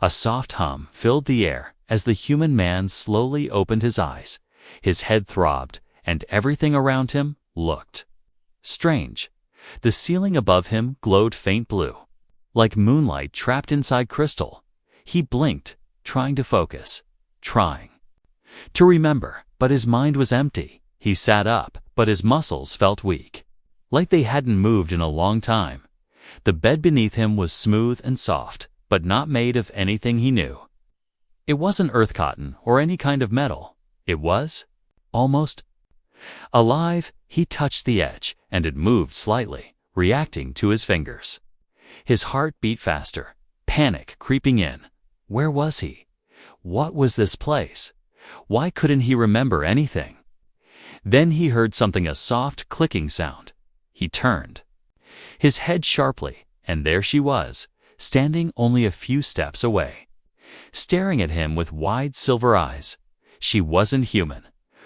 A soft hum filled the air as the human man slowly opened his eyes. His head throbbed, and everything around him looked strange. The ceiling above him glowed faint blue, like moonlight trapped inside crystal. He blinked, trying to focus, trying to remember, but his mind was empty. He sat up, but his muscles felt weak, like they hadn't moved in a long time. The bed beneath him was smooth and soft, but not made of anything he knew. It wasn't earth cotton or any kind of metal. It was almost alive. He touched the edge, and it moved slightly, reacting to his fingers. His heart beat faster, panic creeping in. Where was he? What was this place? Why couldn't he remember anything? Then he heard something, a soft clicking sound. He turned his head sharply, and there she was, standing only a few steps away, staring at him with wide silver eyes. She wasn't human.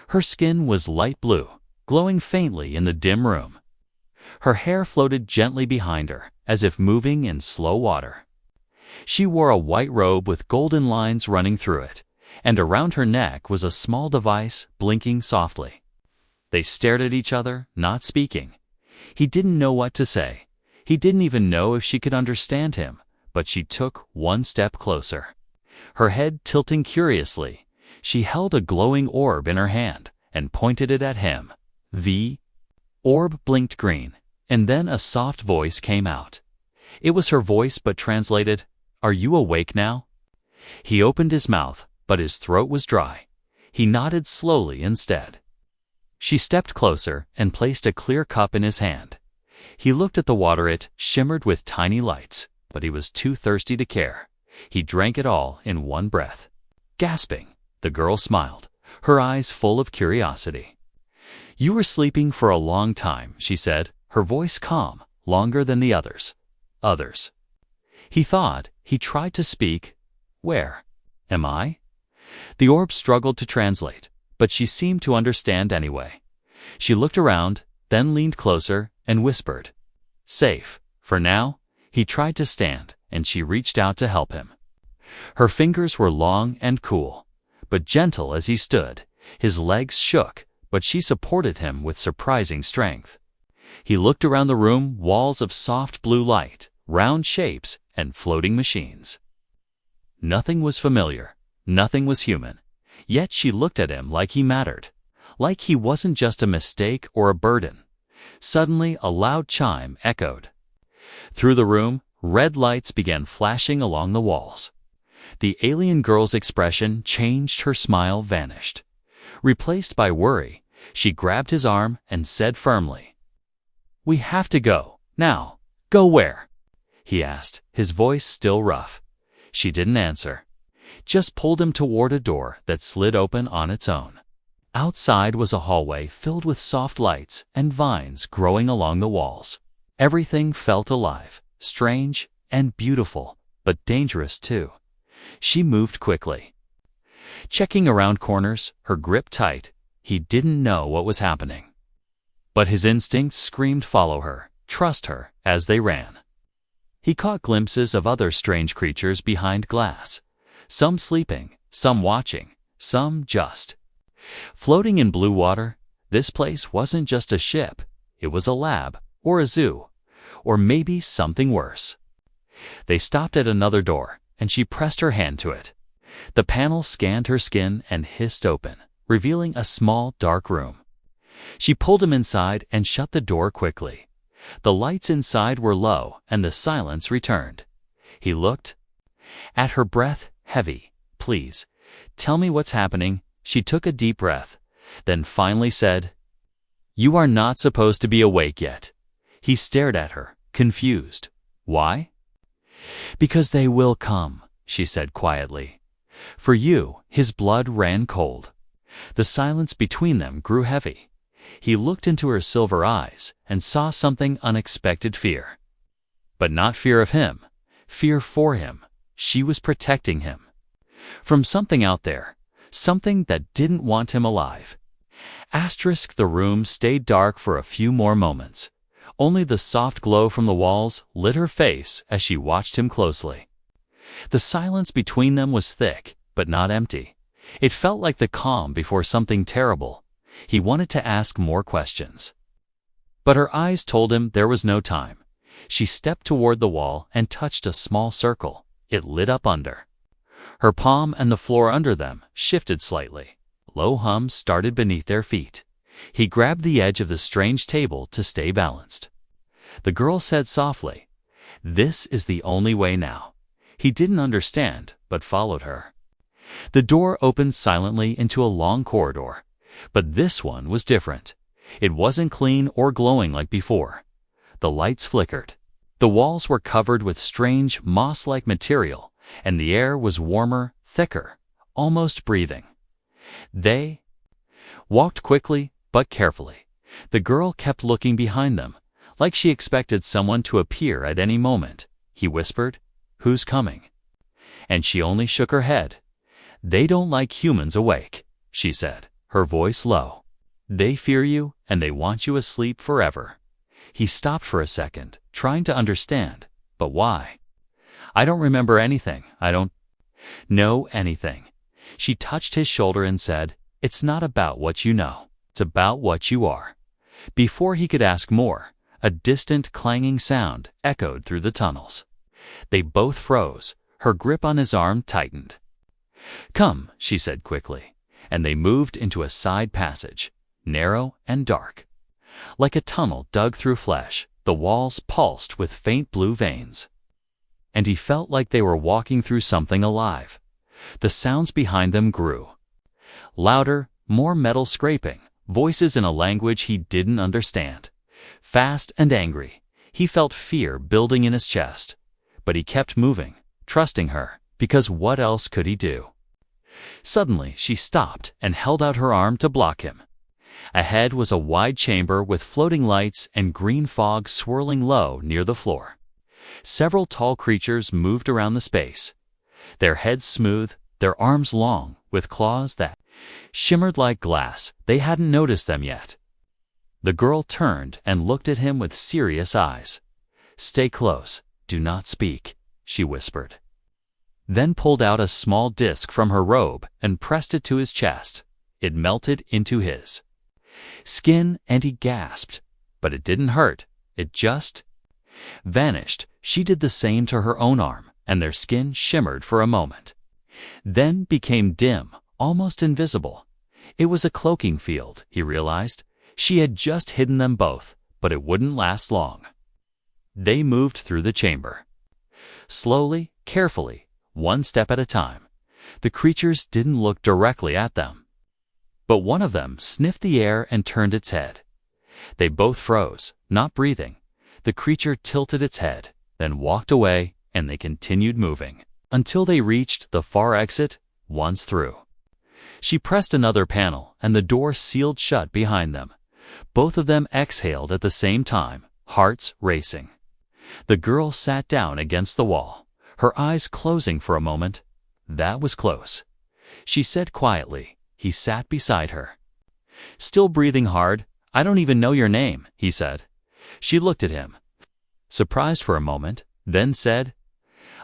Her skin was light blue, glowing faintly in the dim room. Her hair floated gently behind her, as if moving in slow water. She wore a white robe with golden lines running through it, and around her neck was a small device blinking softly. They stared at each other, not speaking. He didn't know what to say. He didn't even know if she could understand him, but she took one step closer. Her head tilting curiously, she held a glowing orb in her hand and pointed it at him. The orb blinked green, and then a soft voice came out. It was her voice, but translated, "Are you awake now?" He opened his mouth, but his throat was dry. He nodded slowly instead. She stepped closer and placed a clear cup in his hand. He looked at the water. It shimmered with tiny lights, but he was too thirsty to care. He drank it all in one breath. Gasping, the girl smiled, her eyes full of curiosity. "You were sleeping for a long time," she said, her voice calm, "longer than the others." Others. He thought. He tried to speak. "Where am I?" The orb struggled to translate, but she seemed to understand anyway. She looked around, then leaned closer and whispered, "Safe, for now." He tried to stand, and she reached out to help him. Her fingers were long and cool, but gentle as he stood. His legs shook, but she supported him with surprising strength. He looked around the room, walls of soft blue light, round shapes, and floating machines. Nothing was familiar, nothing was human, yet she looked at him like he mattered, like he wasn't just a mistake or a burden. Suddenly, a loud chime echoed. Through the room, red lights began flashing along the walls. The alien girl's expression changed, her smile vanished. Replaced by worry, she grabbed his arm and said firmly, "We have to go, now." "Go where?" he asked, his voice still rough. She didn't answer, just pulled him toward a door that slid open on its own. Outside was a hallway filled with soft lights and vines growing along the walls. Everything felt alive, strange and beautiful, but dangerous too. She moved quickly, checking around corners, her grip tight. He didn't know what was happening, but his instincts screamed, "Follow her, trust her," as they ran. He caught glimpses of other strange creatures behind glass, some sleeping, some watching, some just floating in blue water. This place wasn't just a ship, it was a lab, or a zoo, or maybe something worse. They stopped at another door, and she pressed her hand to it. The panel scanned her skin and hissed open, revealing a small, dark room. She pulled him inside and shut the door quickly. The lights inside were low, and the silence returned. He looked at her, breath heavy. "Please, tell me what's happening." She took a deep breath, then finally said, "You are not supposed to be awake yet." He stared at her, confused. "Why?" "Because they will come," she said quietly. "For you." His blood ran cold. The silence between them grew heavy. He looked into her silver eyes and saw something unexpected: fear. But not fear of him, fear for him. She was protecting him from something out there, something that didn't want him alive. The room stayed dark for a few more moments. Only the soft glow from the walls lit her face as she watched him closely. The silence between them was thick, but not empty. It felt like the calm before something terrible. He wanted to ask more questions. But her eyes told him there was no time. She stepped toward the wall and touched a small circle. It lit up under. Her palm and the floor under them shifted slightly. Low hums started beneath their feet. He grabbed the edge of the strange table to stay balanced. The girl said softly, "This is the only way now." He didn't understand, but followed her. The door opened silently into a long corridor, but this one was different. It wasn't clean or glowing like before. The lights flickered. The walls were covered with strange, moss-like material, and the air was warmer, thicker, almost breathing. They walked quickly, but carefully. The girl kept looking behind them, like she expected someone to appear at any moment. He whispered, "Who's coming?" And she only shook her head. "They don't like humans awake," she said, her voice low. "They fear you, and they want you asleep forever." He stopped for a second, trying to understand. But why? "I don't remember anything. I don't know anything." She touched his shoulder and said, "It's not about what you know. It's about what you are." Before he could ask more, a distant clanging sound echoed through the tunnels. They both froze. Her grip on his arm tightened. "Come," she said quickly, and they moved into a side passage, narrow and dark. Like a tunnel dug through flesh, the walls pulsed with faint blue veins. And he felt like they were walking through something alive. The sounds behind them grew. Louder, more metal scraping, voices in a language he didn't understand. Fast and angry, he felt fear building in his chest. But he kept moving, trusting her, because what else could he do? Suddenly, she stopped and held out her arm to block him. Ahead was a wide chamber with floating lights and green fog swirling low near the floor. Several tall creatures moved around the space, their heads smooth, their arms long, with claws that shimmered like glass. They hadn't noticed them yet. The girl turned and looked at him with serious eyes. "Stay close. Do not speak," she whispered. Then pulled out a small disc from her robe and pressed it to his chest. It melted into his skin and he gasped. But it didn't hurt. It just vanished. She did the same to her own arm, and their skin shimmered for a moment. Then became dim, almost invisible. It was a cloaking field, he realized. She had just hidden them both, but it wouldn't last long. They moved through the chamber. Slowly, carefully, one step at a time. The creatures didn't look directly at them. But one of them sniffed the air and turned its head. They both froze, not breathing. The creature tilted its head, then walked away, and they continued moving, until they reached the far exit, once through. She pressed another panel, and the door sealed shut behind them. Both of them exhaled at the same time, hearts racing. The girl sat down against the wall, her eyes closing for a moment. "That was close," she said quietly. He sat beside her. Still breathing hard. "I don't even know your name," he said. She looked at him, surprised for a moment, then said,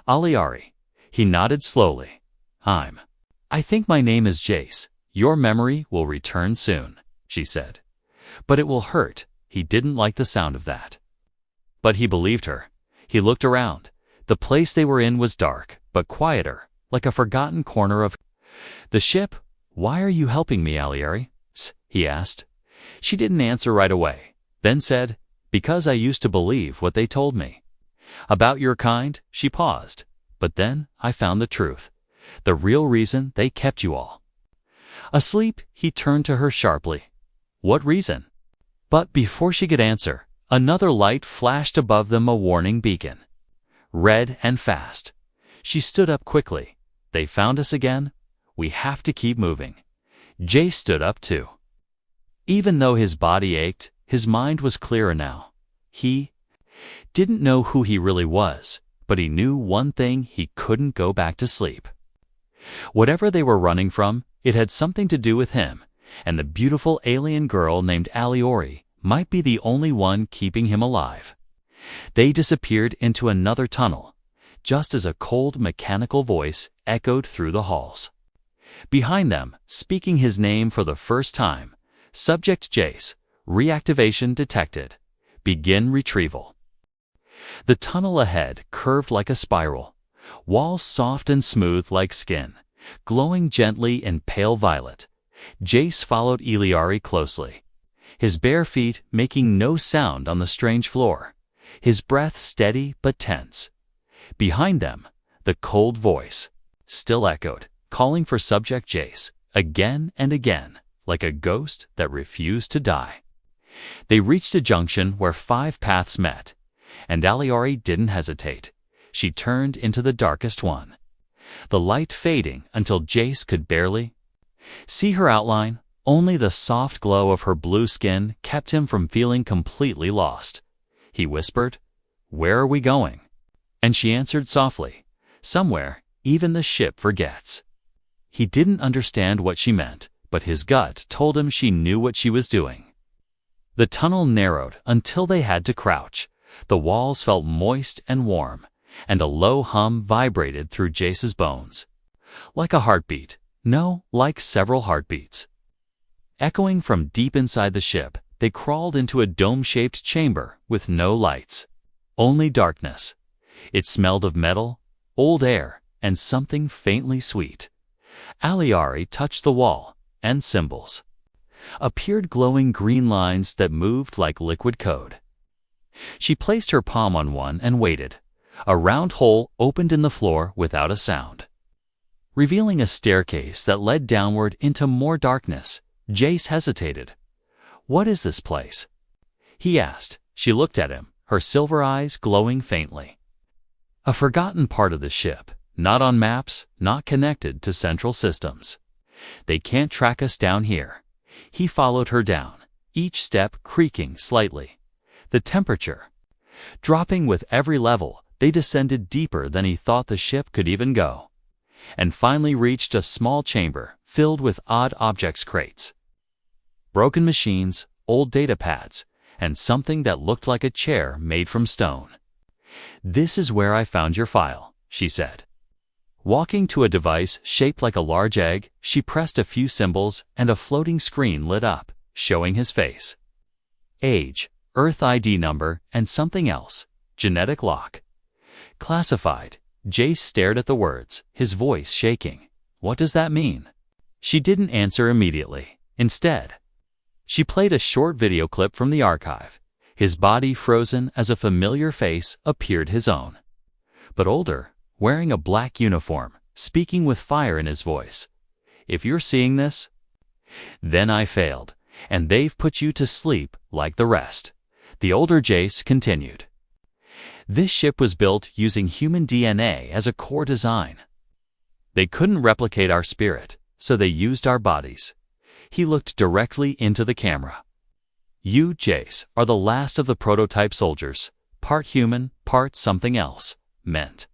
"Aliari." He nodded slowly. I think my name is Jace. Your memory will return soon," she said. "But it will hurt." He didn't like the sound of that. But he believed her. He looked around. The place they were in was dark, but quieter, like a forgotten corner of the ship. "Why are you helping me, Aliari?" he asked. She didn't answer right away, then said, "Because I used to believe what they told me. About your kind." She paused. "But then I found the truth. The real reason they kept you all asleep." He turned to her sharply. "What reason?" But before she could answer, another light flashed above them, a warning beacon. Red and fast. She stood up quickly. "They found us again. We have to keep moving." Jay stood up too. Even though his body ached, his mind was clearer now. He didn't know who he really was, but he knew one thing: he couldn't go back to sleep. Whatever they were running from, it had something to do with him, and the beautiful alien girl named Aliori might be the only one keeping him alive. They disappeared into another tunnel. just as a cold mechanical voice echoed through the halls. Behind them, speaking his name for the first time, Subject Jace, reactivation detected. Begin retrieval. The tunnel ahead curved like a spiral, walls soft and smooth like skin, glowing gently in pale violet. Jace followed Eliari closely, his bare feet making no sound on the strange floor, his breath steady but tense. Behind them, the cold voice still echoed, calling for Subject Jace, again and again, like a ghost that refused to die. They reached a junction where 5 paths met, and Eliari didn't hesitate. She turned into the darkest one, the light fading until Jace could barely see her outline. Only the soft glow of her blue skin kept him from feeling completely lost. He whispered, "Where are we going?" And she answered softly, "Somewhere even the ship forgets." He didn't understand what she meant, but his gut told him she knew what she was doing. The tunnel narrowed until they had to crouch. The walls felt moist and warm, and a low hum vibrated through Jace's bones. Like a heartbeat. No, like several heartbeats. Echoing from deep inside the ship, they crawled into a dome-shaped chamber with no lights. Only darkness. It smelled of metal, old air, and something faintly sweet. Eliari touched the wall, and symbols appeared, glowing green lines that moved like liquid code. She placed her palm on one and waited. A round hole opened in the floor without a sound, revealing a staircase that led downward into more darkness. Jace hesitated. "What is this place?" he asked. She looked at him, her silver eyes glowing faintly. "A forgotten part of the ship, not on maps, not connected to central systems. They can't track us down here." He followed her down, each step creaking slightly. The temperature dropping with every level. They descended deeper than he thought the ship could even go, and finally reached a small chamber filled with odd objects, crates, broken machines, old data pads, and something that looked like a chair made from stone. "This is where I found your file," she said. Walking to a device shaped like a large egg, she pressed a few symbols and a floating screen lit up, showing his face, age, Earth ID number, and something else, genetic lock. Classified. Jace stared at the words, his voice shaking. "What does that mean?" She didn't answer immediately. Instead, she played a short video clip from the archive. His body frozen as a familiar face appeared, his own, but older, wearing a black uniform, speaking with fire in his voice. "If you're seeing this, then I failed, and they've put you to sleep like the rest." The older Jace continued. "This ship was built using human DNA as a core design. They couldn't replicate our spirit, so they used our bodies." He looked directly into the camera. "You, Jace, are the last of the prototype soldiers, part human, part something else, meant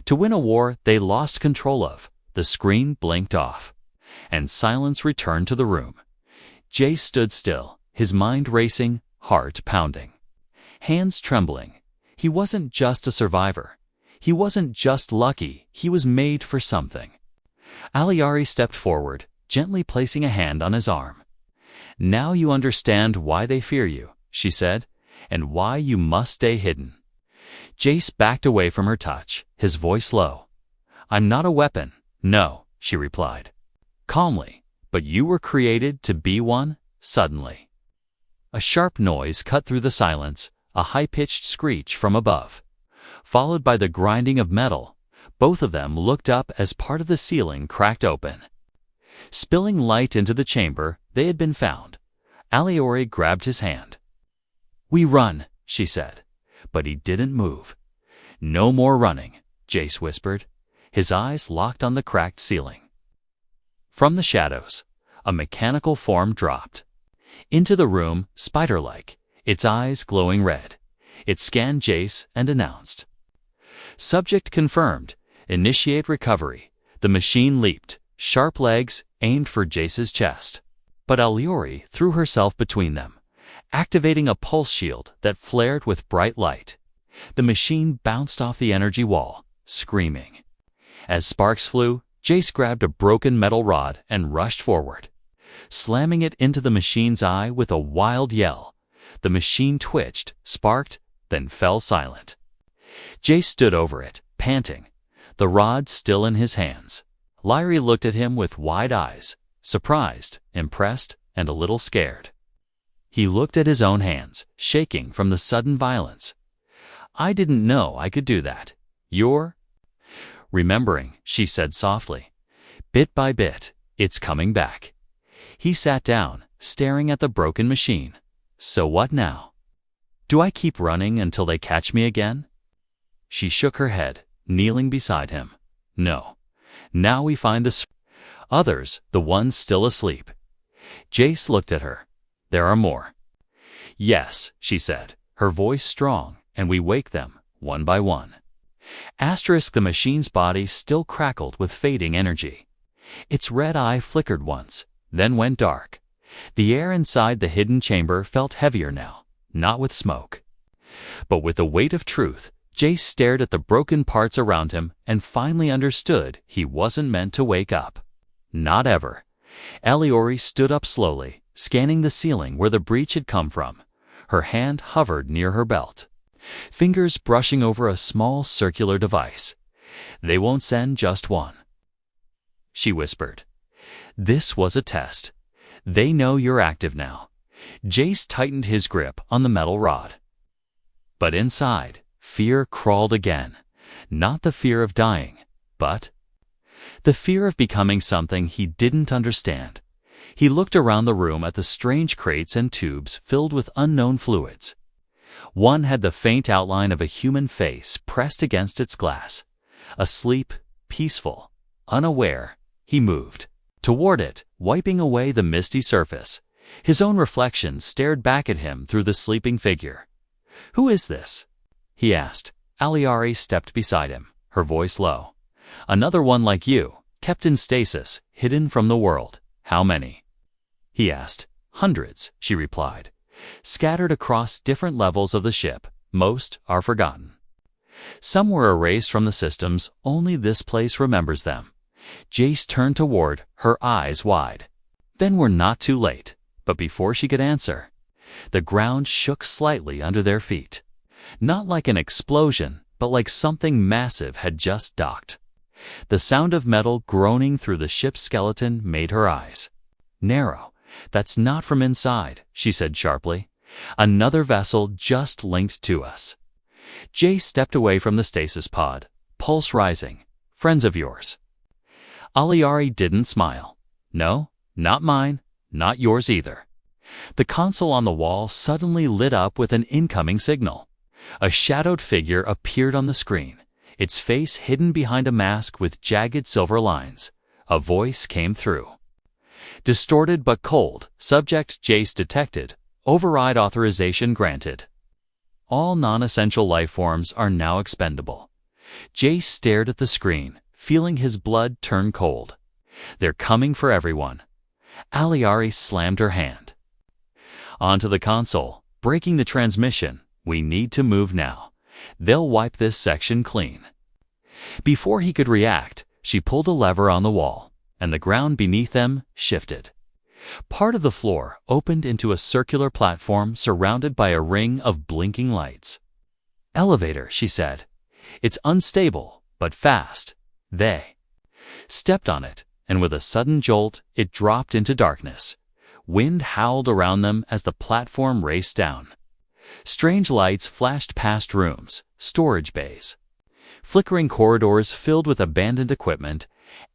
to win a war they lost control of." The screen blinked off, and silence returned to the room. Jace stood still, his mind racing, heart pounding, hands trembling. He wasn't just a survivor. He wasn't just lucky. He was made for something. Eliari stepped forward, gently placing a hand on his arm. "Now you understand why they fear you," she said, "and why you must stay hidden." Jace backed away from her touch, his voice low. "I'm not a weapon." "No," she replied, calmly, "but you were created to be one." Suddenly, a sharp noise cut through the silence, a high-pitched screech from above, followed by the grinding of metal. Both of them looked up as part of the ceiling cracked open, spilling light into the chamber they had been found. Eliari grabbed his hand. "We run," she said, but he didn't move. "No more running," Jace whispered, his eyes locked on the cracked ceiling. From the shadows, a mechanical form dropped into the room, spider-like, its eyes glowing red. It scanned Jace and announced, "Subject confirmed. Initiate recovery." The machine leaped, sharp legs aimed for Jace's chest. But Eliari threw herself between them, activating a pulse shield that flared with bright light. The machine bounced off the energy wall, screaming. As sparks flew, Jace grabbed a broken metal rod and rushed forward, slamming it into the machine's eye with a wild yell. The machine twitched, sparked, then fell silent. Jace stood over it, panting, the rod still in his hands. Lyrie looked at him with wide eyes, surprised, impressed, and a little scared. He looked at his own hands, shaking from the sudden violence. "I didn't know I could do that. You're remembering," she said softly. "Bit by bit, it's coming back." He sat down, staring at the broken machine. "So what now? Do I keep running until they catch me again?" She shook her head, kneeling beside him. "No. Now we find the others, the ones still asleep." Jace looked at her. "There are more." "Yes," she said, her voice strong, "and we wake them, one by one." The machine's body still crackled with fading energy. Its red eye flickered once, then went dark. The air inside the hidden chamber felt heavier now, not with smoke, but with the weight of truth. Jace stared at the broken parts around him and finally understood he wasn't meant to wake up. Not ever. Aliori stood up slowly, scanning the ceiling where the breach had come from. Her hand hovered near her belt, fingers brushing over a small circular device. "They won't send just one," she whispered. "This was a test. They know you're active now." Jace tightened his grip on the metal rod. But inside, fear crawled again. Not the fear of dying, but the fear of becoming something he didn't understand. He looked around the room at the strange crates and tubes filled with unknown fluids. One had the faint outline of a human face pressed against its glass. Asleep, peaceful, unaware, he moved toward it, wiping away the misty surface. His own reflection stared back at him through the sleeping figure. "Who is this?" he asked. Aliari stepped beside him, her voice low. "Another one like you, kept in stasis, hidden from the world. How many?" he asked. "Hundreds," she replied. "Scattered across different levels of the ship. Most are forgotten. Some were erased from the systems, only this place remembers them." Jace turned toward, her eyes wide. "Then we're not too late." But before she could answer, the ground shook slightly under their feet. Not like an explosion, but like something massive had just docked. The sound of metal groaning through the ship's skeleton made her eyes narrow. "That's not from inside," she said sharply. "Another vessel just linked to us." Jace stepped away from the stasis pod, pulse rising. "Friends of yours?" Aliari didn't smile. "No, not mine, not yours either." The console on the wall suddenly lit up with an incoming signal. A shadowed figure appeared on the screen, its face hidden behind a mask with jagged silver lines. A voice came through. "Distorted but cold. Subject Jace detected. Override authorization granted. All non-essential life forms are now expendable." Jace stared at the screen, feeling his blood turn cold. "They're coming for everyone." Aliari slammed her hand onto the console, breaking the transmission. "We need to move now. They'll wipe this section clean." Before he could react, she pulled a lever on the wall, and the ground beneath them shifted. Part of the floor opened into a circular platform surrounded by a ring of blinking lights. "Elevator," she said. "It's unstable, but fast." They stepped on it, and with a sudden jolt, it dropped into darkness. Wind howled around them as the platform raced down. Strange lights flashed past rooms, storage bays, flickering corridors filled with abandoned equipment.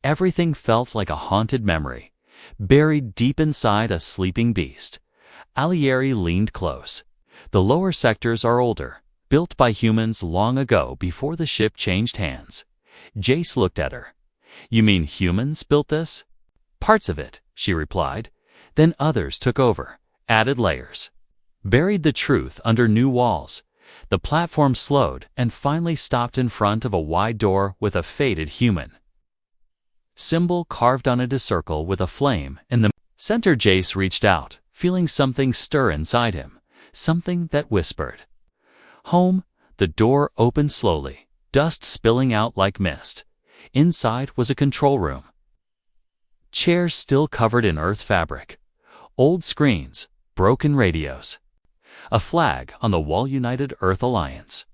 Everything felt like a haunted memory, buried deep inside a sleeping beast. Alieri leaned close. "The lower sectors are older, built by humans long ago before the ship changed hands." Jace looked at her. "You mean humans built this?" "Parts of it," she replied. "Then others took over, added layers, buried the truth under new walls." The platform slowed and finally stopped in front of a wide door with a faded human symbol carved on it, a circle with a flame in the center. Jace reached out, feeling something stir inside him, something that whispered, "Home." The door opened slowly, dust spilling out like mist. Inside was a control room. Chairs still covered in earth fabric. Old screens, broken radios. A flag on the wall, United Earth Alliance.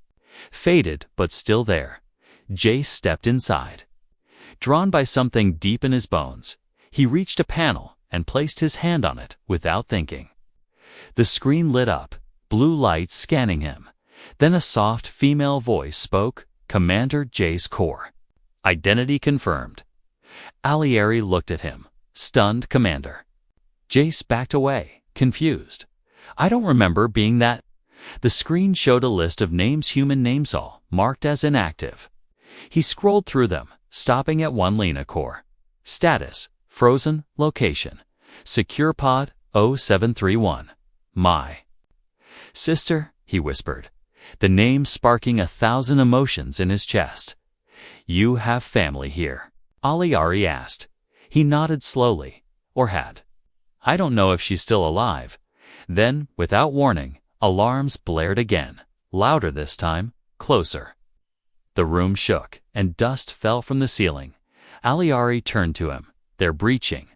Faded, but still there. Jace stepped inside. Drawn by something deep in his bones, he reached a panel and placed his hand on it without thinking. The screen lit up, blue light scanning him. Then a soft female voice spoke, "Commander Jace Core. Identity confirmed." Alieri looked at him, stunned. "Commander." Jace backed away, confused. "I don't remember being that." The screen showed a list of names, human names, all marked as inactive. He scrolled through them, stopping at one. Lena Core. Status, frozen. Location, Secure Pod 0731. My sister, he whispered, the name sparking 1,000 emotions in his chest. "You have family here?" Alieri asked. He nodded slowly. "Or had. I don't know if she's still alive." Then, without warning, alarms blared again, louder this time, closer. The room shook, and dust fell from the ceiling. Alieri turned to him. "They're breaching."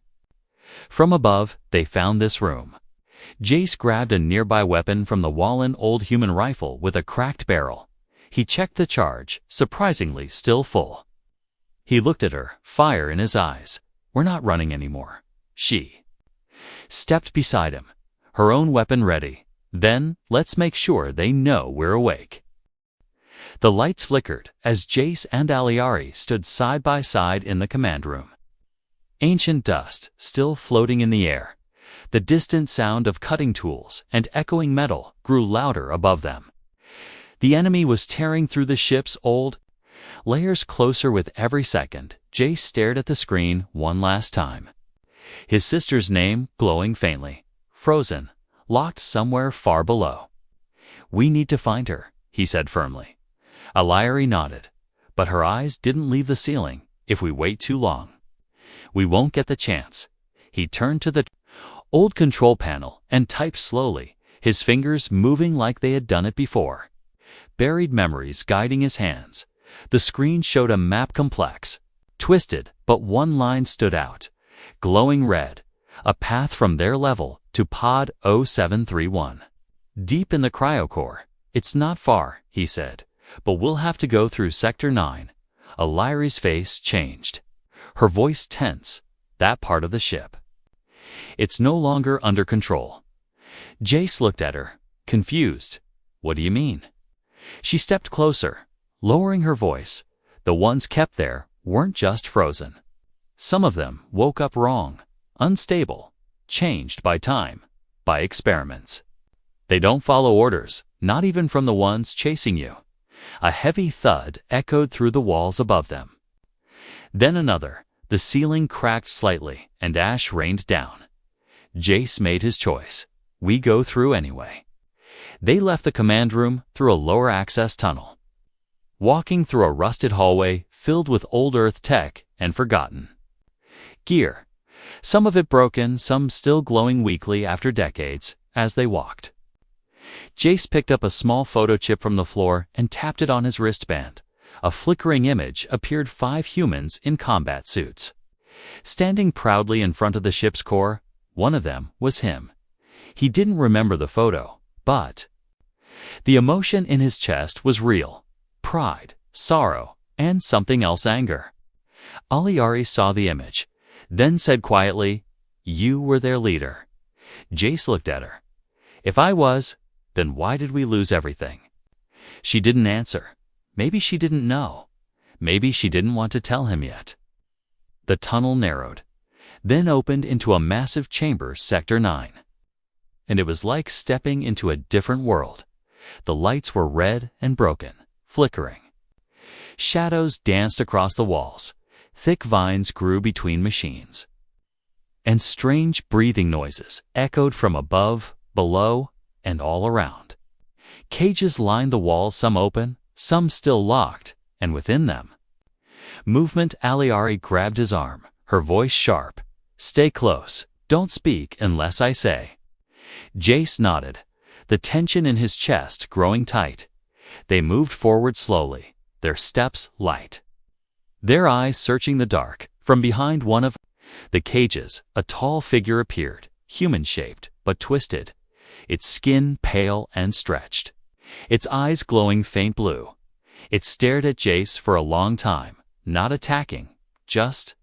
From above, they found this room. Jace grabbed a nearby weapon from the wall, an old human rifle with a cracked barrel. He checked the charge, surprisingly still full. He looked at her, fire in his eyes. "We're not running anymore." She stepped beside him, her own weapon ready. "Then, let's make sure they know we're awake." The lights flickered as Jace and Alieri stood side by side in the command room. Ancient dust still floating in the air. The distant sound of cutting tools and echoing metal grew louder above them. The enemy was tearing through the ship's old layers closer with every second. Jace stared at the screen one last time. His sister's name glowing faintly. Frozen, locked somewhere far below. "We need to find her," he said firmly. Alieri nodded, but her eyes didn't leave the ceiling. "If we wait too long, we won't get the chance." He turned to the old control panel and typed slowly, his fingers moving like they had done it before. Buried memories guiding his hands. The screen showed a map, complex, twisted, but one line stood out, glowing red, a path from their level to Pod 0731. "Deep in the cryocore. It's not far," he said, "but we'll have to go through Sector 9. Alieri's face changed, her voice tense. "That part of the ship. It's no longer under control." Jace looked at her, confused. "What do you mean?" She stepped closer, lowering her voice. "The ones kept there weren't just frozen. Some of them woke up wrong, unstable, changed by time, by experiments. They don't follow orders, not even from the ones chasing you." A heavy thud echoed through the walls above them. Then another. The ceiling cracked slightly, and ash rained down. Jace made his choice. "We go through anyway." They left the command room through a lower access tunnel, walking through a rusted hallway filled with old Earth tech and forgotten gear. Some of it broken, some still glowing weakly after decades. As they walked, Jace picked up a small photo chip from the floor and tapped it on his wristband. A flickering image appeared. 5 humans in combat suits, standing proudly in front of the ship's core. One of them was him. He didn't remember the photo, but the emotion in his chest was real. Pride, sorrow, and something else, anger. Alieri saw the image, then said quietly, "You were their leader." Jace looked at her. "If I was, then why did we lose everything?" She didn't answer. Maybe she didn't know. Maybe she didn't want to tell him yet. The tunnel narrowed, then opened into a massive chamber, Sector 9. And it was like stepping into a different world. The lights were red and broken, flickering. Shadows danced across the walls. Thick vines grew between machines. And strange breathing noises echoed from above, below, and all around. Cages lined the walls, some open, some still locked, and within them, movement. Alieri grabbed his arm, her voice sharp. "Stay close. Don't speak unless I say." Jace nodded, the tension in his chest growing tight. They moved forward slowly, their steps light. Their eyes searching the dark. From behind one of the cages, a tall figure appeared, human-shaped but twisted, its skin pale and stretched, its eyes glowing faint blue. It stared at Jace for a long time, not attacking, just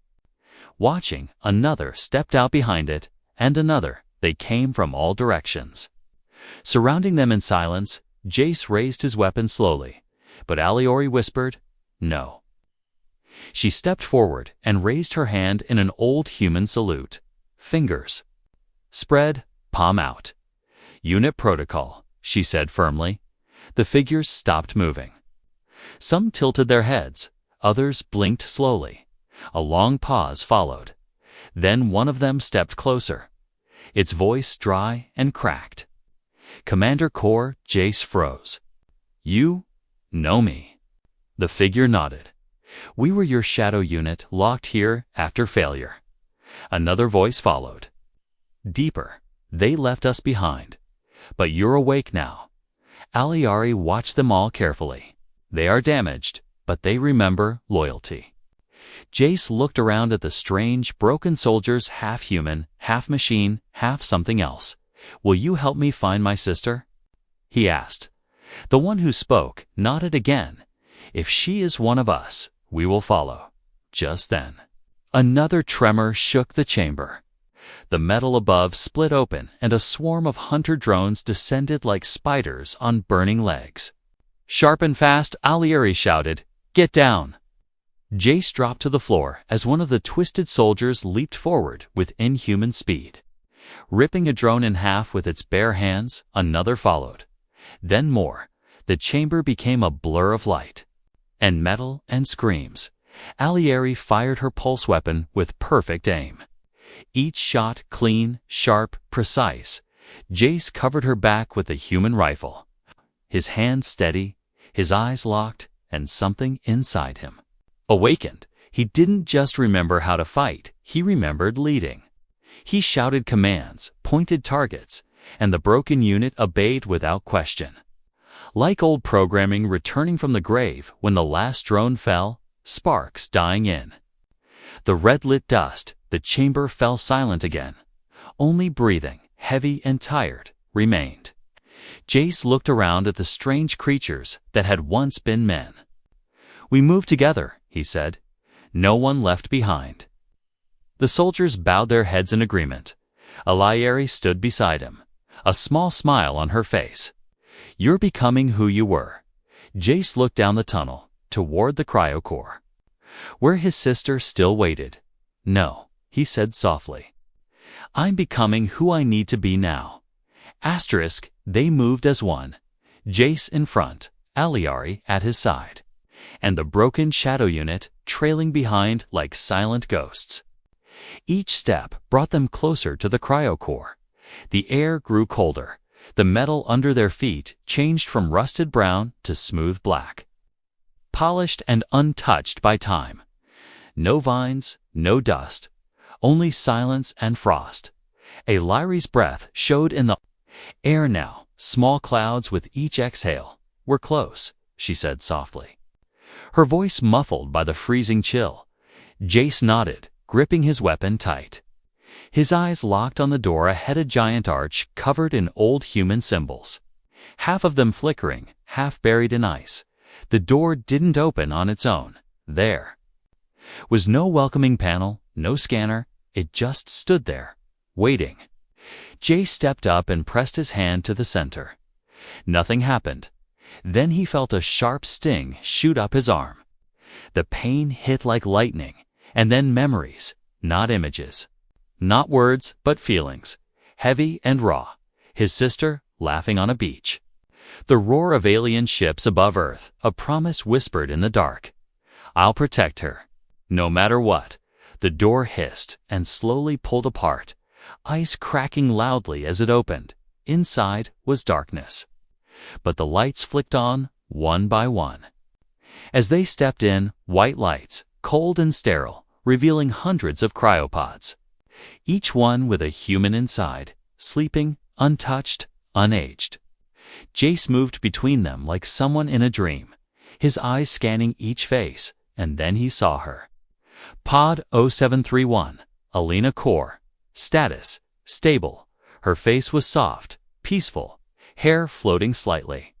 watching. Another stepped out behind it, and another. They came from all directions. Surrounding them in silence, Jace raised his weapon slowly, but Aliori whispered, "No." She stepped forward and raised her hand in an old human salute. Fingers spread, palm out. "Unit protocol," she said firmly. The figures stopped moving. Some tilted their heads, others blinked slowly. A long pause followed. Then one of them stepped closer, its voice dry and cracked. "Commander Core." Jace froze. "You know me?" The figure nodded. "We were your shadow unit, locked here after failure." Another voice followed. Deeper. "They left us behind. But you're awake now." Aliari watched them all carefully. "They are damaged, but they remember loyalty." Jace looked around at the strange, broken soldiers, half human, half machine, half something else. "Will you help me find my sister?" he asked. The one who spoke nodded again. "If she is one of us, we will follow." Just then, another tremor shook the chamber. The metal above split open, and a swarm of hunter drones descended like spiders on burning legs. "Sharp and fast," Alieri shouted. "Get down!" Jace dropped to the floor as one of the twisted soldiers leaped forward with inhuman speed. Ripping a drone in half with its bare hands, another followed. Then more. The chamber became a blur of light and metal and screams. Alieri fired her pulse weapon with perfect aim. Each shot clean, sharp, precise. Jace covered her back with the human rifle. His hands steady, his eyes locked, and something inside him awakened. He didn't just remember how to fight, he remembered leading. He shouted commands, pointed targets, and the broken unit obeyed without question. Like old programming returning from the grave when the last drone fell, sparks dying in. The red-lit dust, the chamber fell silent again. Only breathing, heavy and tired, remained. Jace looked around at the strange creatures that had once been men. "We move together," he said. "No one left behind." The soldiers bowed their heads in agreement. Alieri stood beside him, a small smile on her face. "You're becoming who you were." Jace looked down the tunnel, toward the cryocore, where his sister still waited. "No," he said softly. "I'm becoming who I need to be now." Asterisk, they moved as one. Jace in front, Aliari at his side, and the broken shadow unit trailing behind like silent ghosts. Each step brought them closer to the cryocore. The air grew colder. The metal under their feet changed from rusted brown to smooth black, polished and untouched by time. No vines, no dust, only silence and frost. Aliari's breath showed in the air now. Small clouds with each exhale. "We're close," she said softly, her voice muffled by the freezing chill. Jace nodded, gripping his weapon tight. His eyes locked on the door ahead, a giant arch covered in old human symbols, half of them flickering, half buried in ice. The door didn't open on its own. There was no welcoming panel, no scanner. It just stood there, waiting. Jace stepped up and pressed his hand to the center. Nothing happened. Then he felt a sharp sting shoot up his arm. The pain hit like lightning, and then memories, not images. Not words, but feelings, heavy and raw. His sister, laughing on a beach. The roar of alien ships above Earth, a promise whispered in the dark. "I'll protect her, no matter what." The door hissed and slowly pulled apart, ice cracking loudly as it opened. Inside was darkness. But the lights flicked on, one by one. As they stepped in, white lights, cold and sterile, revealing hundreds of cryopods. Each one with a human inside, sleeping, untouched, unaged. Jace moved between them like someone in a dream. his eyes scanning each face, and then he saw her. Pod 0731, Alina Core. Status: stable. Her face was soft, peaceful, hair floating slightly.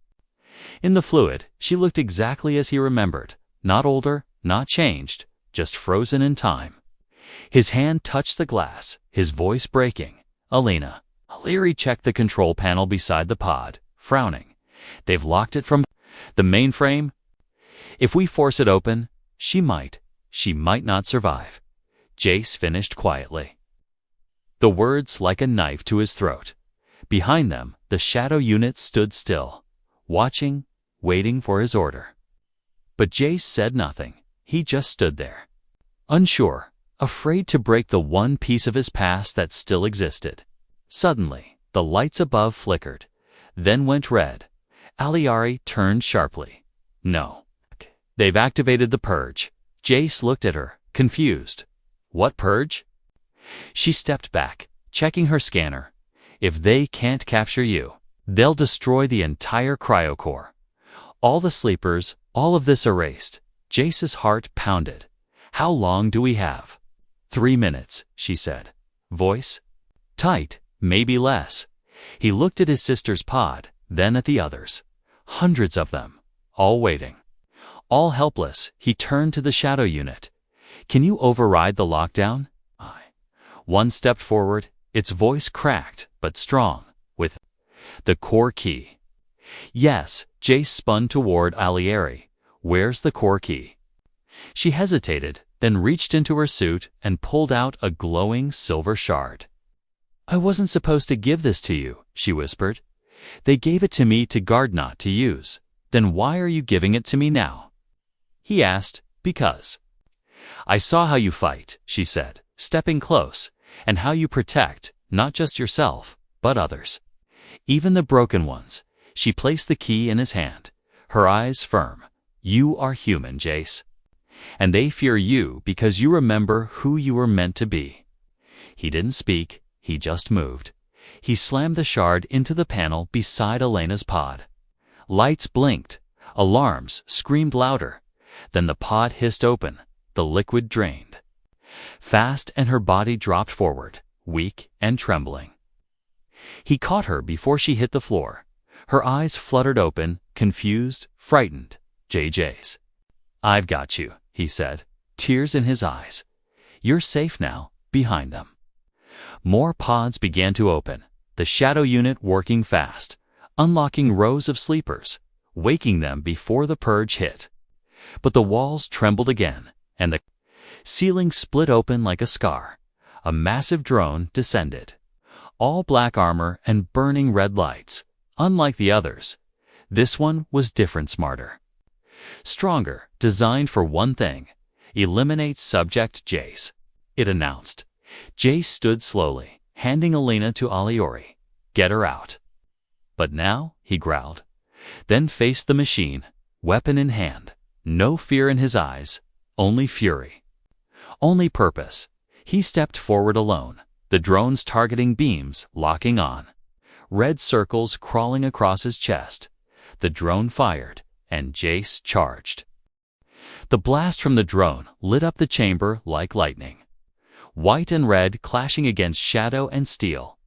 In the fluid, she looked exactly as he remembered, not older, not changed, just frozen in time. His hand touched the glass, his voice breaking. Alina. Leary checked the control panel beside the pod, frowning. They've locked it from the mainframe. If we force it open, she might not survive. Jace finished quietly. The words like a knife to his throat. Behind them, the shadow unit stood still, watching, waiting for his order. But Jace said nothing. He just stood there, unsure, afraid to break the one piece of his past that still existed. Suddenly, the lights above flickered, then went red. Aliari turned sharply. No. They've activated the purge. Jace looked at her, confused. What purge? She stepped back, checking her scanner. If they can't capture you, they'll destroy the entire cryocore. All the sleepers, all of this erased. Jace's heart pounded. How long do we have? 3 minutes, she said. Voice tight, maybe less. He looked at his sister's pod, then at the others. Hundreds of them, all waiting. All helpless, he turned to the shadow unit. Can you override the lockdown? One stepped forward, its voice cracked, but strong, with the core key. Yes, Jace spun toward Aliari. Where's the core key? She hesitated, then reached into her suit and pulled out a glowing silver shard. I wasn't supposed to give this to you, she whispered. They gave it to me to guard, not to use. Then why are you giving it to me now? He asked. Because. I saw how you fight, she said, stepping close, and how you protect, not just yourself, but others. Even the broken ones. She placed the key in his hand, her eyes firm. You are human, Jace. And they fear you because you remember who you were meant to be. He didn't speak, he just moved. He slammed the shard into the panel beside Elena's pod. Lights blinked, alarms screamed louder. Then the pod hissed open, the liquid drained. Fast, and her body dropped forward, weak and trembling. He caught her before she hit the floor. Her eyes fluttered open, confused, frightened. Jace. I've got you, he said, tears in his eyes. You're safe now, behind them. More pods began to open, the shadow unit working fast, unlocking rows of sleepers, waking them before the purge hit. But the walls trembled again, and the ceiling split open like a scar. A massive drone descended. All black armor and burning red lights. Unlike the others, this one was different, smarter. Stronger, designed for one thing: eliminate subject Jace. It announced. Jace stood slowly, handing Alina to Aliori. Get her out. But now, he growled. Then faced the machine, weapon in hand. No fear in his eyes, only fury. Only purpose. He stepped forward alone, the drone's targeting beams locking on. Red circles crawling across his chest. The drone fired, and Jace charged. The blast from the drone lit up the chamber like lightning. White and red clashing against shadow and steel.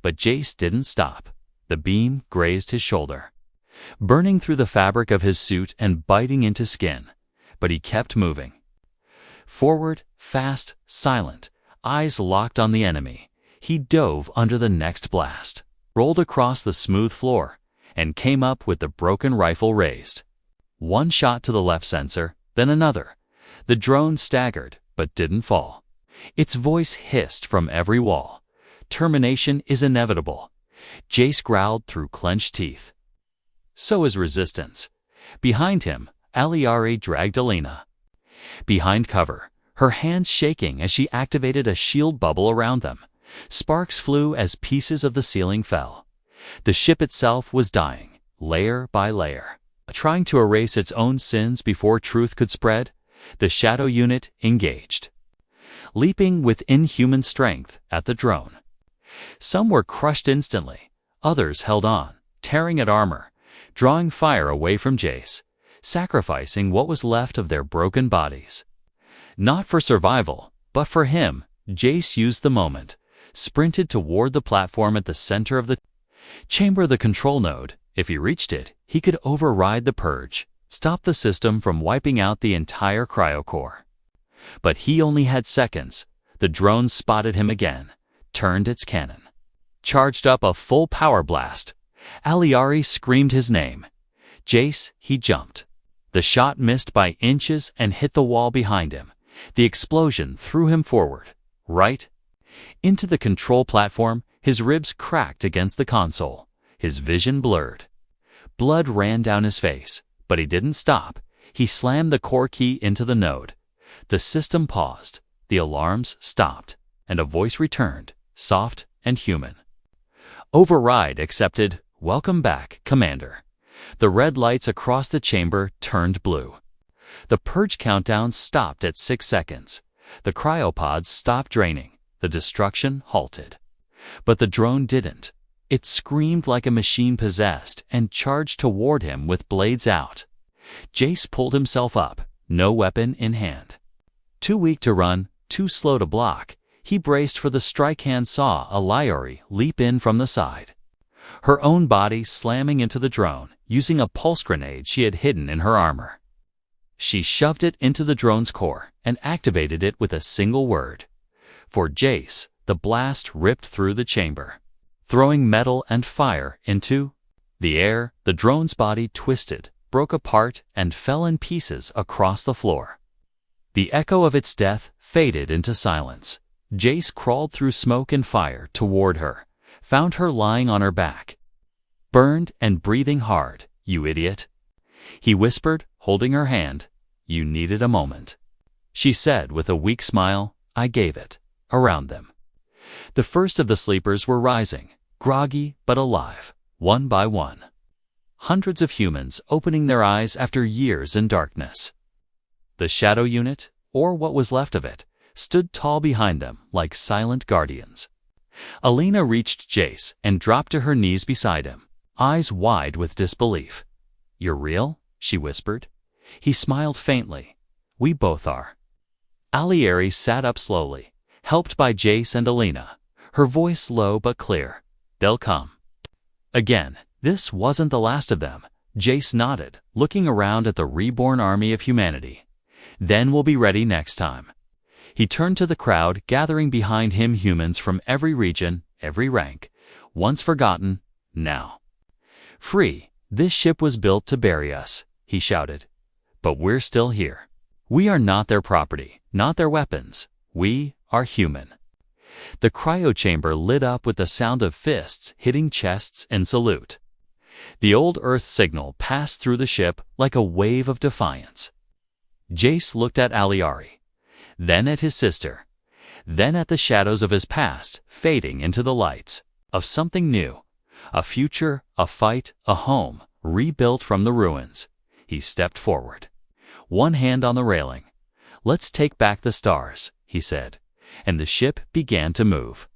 But Jace didn't stop. The beam grazed his shoulder, burning through the fabric of his suit and biting into skin. But he kept moving. Forward, fast, silent, eyes locked on the enemy. He dove under the next blast, rolled across the smooth floor, and came up with the broken rifle raised. One shot to the left sensor, then another. The drone staggered, but didn't fall. Its voice hissed from every wall. Termination is inevitable. Jace growled through clenched teeth. So is resistance. Behind him, Aliari dragged Alina. Behind cover, her hands shaking as she activated a shield bubble around them. Sparks flew as pieces of the ceiling fell. The ship itself was dying, layer by layer. Trying to erase its own sins before truth could spread, the shadow unit engaged, leaping with inhuman strength at the drone. Some were crushed instantly, others held on, tearing at armor, drawing fire away from Jace. sacrificing what was left of their broken bodies. Not for survival, but for him, Jace used the moment, sprinted toward the platform at the center of the chamber, the control node. If he reached it, he could override the purge, stop the system from wiping out the entire cryocore. But he only had seconds. The drone spotted him again, turned its cannon, charged up a full power blast. Aliari screamed his name. Jace, he jumped. The shot missed by inches and hit the wall behind him. The explosion threw him forward, right into the control platform. His ribs cracked against the console. His vision blurred. Blood ran down his face, but he didn't stop. He slammed the core key into the node. The system paused, the alarms stopped, and a voice returned, soft and human. Override accepted. Welcome back, Commander. The red lights across the chamber turned blue. The purge countdown stopped at 6 seconds. The cryopods stopped draining. The destruction halted. But the drone didn't. It screamed like a machine possessed and charged toward him with blades out. Jace pulled himself up, no weapon in hand. Too weak to run, too slow to block, he braced for the strike and saw Aliari leap in from the side. Her own body slamming into the drone, using a pulse grenade she had hidden in her armor. She shoved it into the drone's core and activated it with a single word. For Jace, the blast ripped through the chamber, throwing metal and fire into the air. The drone's body twisted, broke apart, and fell in pieces across the floor. The echo of its death faded into silence. Jace crawled through smoke and fire toward her, found her lying on her back. Burned and breathing hard, you idiot. He whispered, holding her hand. You needed a moment. She said with a weak smile. I gave it. Around them, the first of the sleepers were rising, groggy but alive, one by one. Hundreds of humans opening their eyes after years in darkness. The shadow unit, or what was left of it, stood tall behind them like silent guardians. Alina reached Jace and dropped to her knees beside him, eyes wide with disbelief. You're real? She whispered. He smiled faintly. We both are. Aliari sat up slowly, helped by Jace and Alina, her voice low but clear. They'll come. Again, this wasn't the last of them. Jace nodded, looking around at the reborn army of humanity. Then we'll be ready next time. He turned to the crowd gathering behind him, humans from every region, every rank, once forgotten, now free. This ship was built to bury us, he shouted. But we're still here. We are not their property, not their weapons. We are human. The cryochamber lit up with the sound of fists hitting chests in salute. The old Earth signal passed through the ship like a wave of defiance. Jace looked at Aliari, then at his sister, then at the shadows of his past fading into the lights of something new, a future, a fight, a home, rebuilt from the ruins. He stepped forward, one hand on the railing. Let's take back the stars, he said, and the ship began to move.